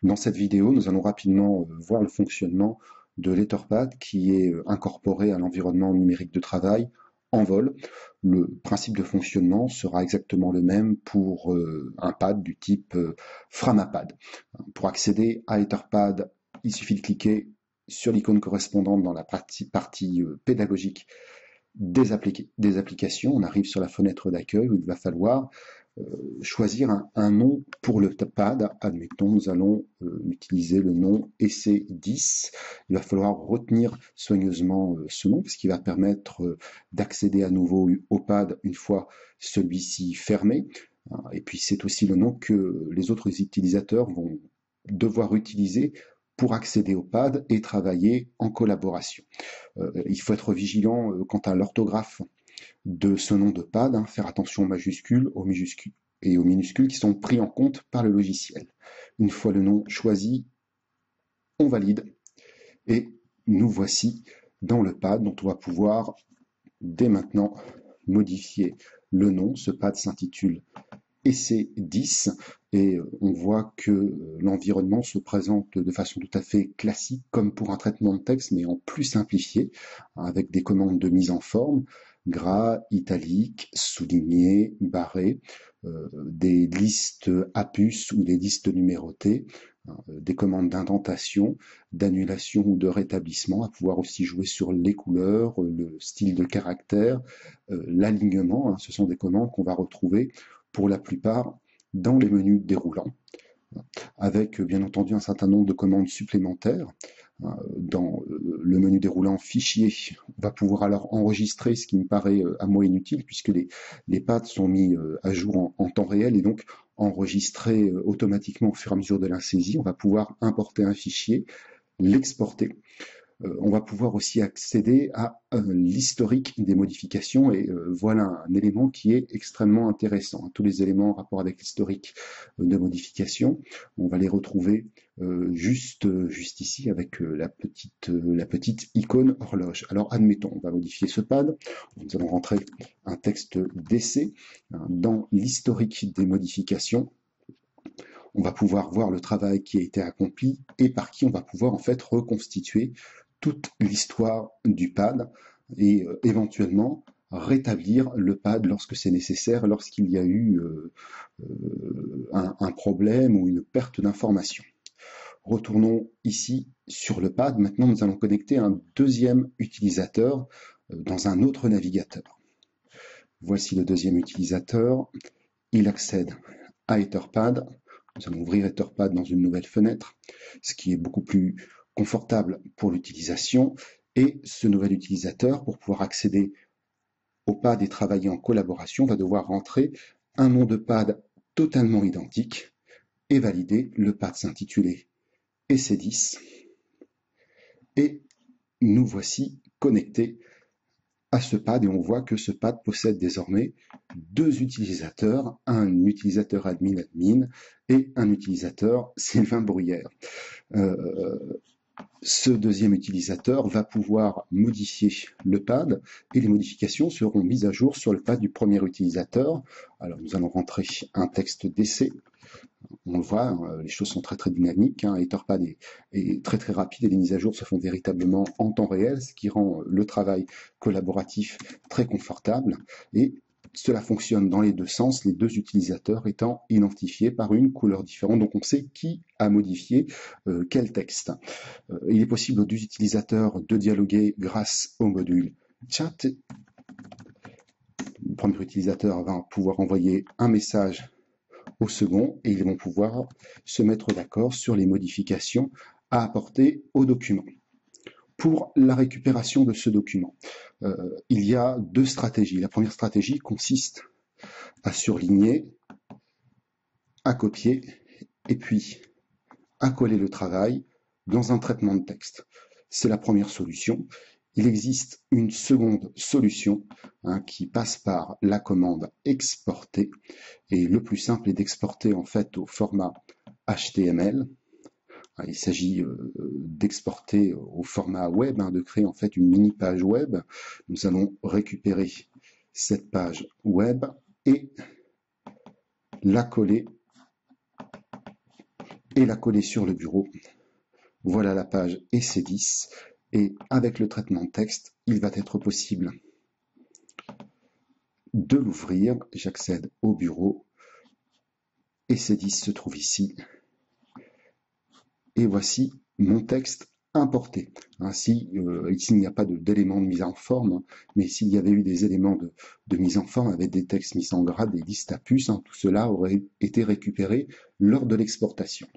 Dans cette vidéo, nous allons rapidement voir le fonctionnement de l'Etherpad qui est incorporé à l'environnement numérique de travail en vol. Le principe de fonctionnement sera exactement le même pour un pad du type Framapad. Pour accéder à Etherpad, il suffit de cliquer sur l'icône correspondante dans la partie pédagogique des applications. On arrive sur la fenêtre d'accueil où il va falloir choisir un nom pour le pad. Admettons, nous allons utiliser le nom EC10. Il va falloir retenir soigneusement ce nom, parce qu'il va permettre d'accéder à nouveau au pad une fois celui-ci fermé. Et puis c'est aussi le nom que les autres utilisateurs vont devoir utiliser pour accéder au pad et travailler en collaboration. Il faut être vigilant quant à l'orthographe de ce nom de pad, faire attention aux majuscules, aux minuscules et aux minuscules qui sont pris en compte par le logiciel. Une fois le nom choisi, on valide et nous voici dans le pad dont on va pouvoir dès maintenant modifier le nom. Ce pad s'intitule EC10 et on voit que l'environnement se présente de façon tout à fait classique comme pour un traitement de texte mais en plus simplifié avec des commandes de mise en forme, gras, italique, souligné, barré, des listes à puce ou des listes numérotées, des commandes d'indentation, d'annulation ou de rétablissement, à pouvoir aussi jouer sur les couleurs, le style de caractère, l'alignement. Ce sont des commandes qu'on va retrouver pour la plupart dans les menus déroulants, avec bien entendu un certain nombre de commandes supplémentaires. Dans le menu déroulant fichier, on va pouvoir alors enregistrer, ce qui me paraît à moi inutile, puisque les pads sont mis à jour en temps réel et donc enregistrer automatiquement au fur et à mesure de la saisie. On va pouvoir importer un fichier, l'exporter. On va pouvoir aussi accéder à l'historique des modifications et voilà un élément qui est extrêmement intéressant. Tous les éléments en rapport avec l'historique de modification, on va les retrouver juste ici avec la petite icône horloge. Alors admettons, on va modifier ce pad, nous allons rentrer un texte d'essai dans l'historique des modifications. On va pouvoir voir le travail qui a été accompli et par qui on va pouvoir en fait reconstituer toute l'histoire du pad et éventuellement rétablir le pad lorsque c'est nécessaire, lorsqu'il y a eu un problème ou une perte d'information. Retournons ici sur le pad. Maintenant, nous allons connecter un deuxième utilisateur dans un autre navigateur. Voici le deuxième utilisateur. Il accède à Etherpad. Nous allons ouvrir Etherpad dans une nouvelle fenêtre, ce qui est beaucoup plus confortable pour l'utilisation. Et ce nouvel utilisateur, pour pouvoir accéder au pad et travailler en collaboration, va devoir rentrer un nom de pad totalement identique et valider. Le pad s'intitulait EC10. Et nous voici connectés à ce pad et on voit que ce pad possède désormais deux utilisateurs, un utilisateur admin et un utilisateur Sylvain Bruyère. Ce deuxième utilisateur va pouvoir modifier le pad et les modifications seront mises à jour sur le pad du premier utilisateur. Alors nous allons rentrer un texte d'essai. On le voit, les choses sont très très dynamiques. Etherpad est très très rapide et les mises à jour se font véritablement en temps réel, ce qui rend le travail collaboratif très confortable. Et cela fonctionne dans les deux sens, les deux utilisateurs étant identifiés par une couleur différente. Donc on sait qui a modifié quel texte. Il est possible aux deux utilisateurs de dialoguer grâce au module chat. Le premier utilisateur va pouvoir envoyer un message au second et ils vont pouvoir se mettre d'accord sur les modifications à apporter au document. Pour la récupération de ce document, il y a deux stratégies. La première stratégie consiste à surligner, à copier et puis à coller le travail dans un traitement de texte. C'est la première solution. Il existe une seconde solution qui passe par la commande exporter et le plus simple est d'exporter en fait au format HTML. Il s'agit d'exporter au format web, de créer en fait une mini page web. Nous allons récupérer cette page web et la coller et la coller sur le bureau. Voilà la page EC10 et avec le traitement de texte, il va être possible de l'ouvrir. J'accède au bureau. EC10 se trouve ici. Et voici mon texte importé. Ainsi, ici il n'y a pas d'éléments de mise en forme, mais s'il y avait eu des éléments de mise en forme avec des textes mis en grade, des listes à puces, tout cela aurait été récupéré lors de l'exportation.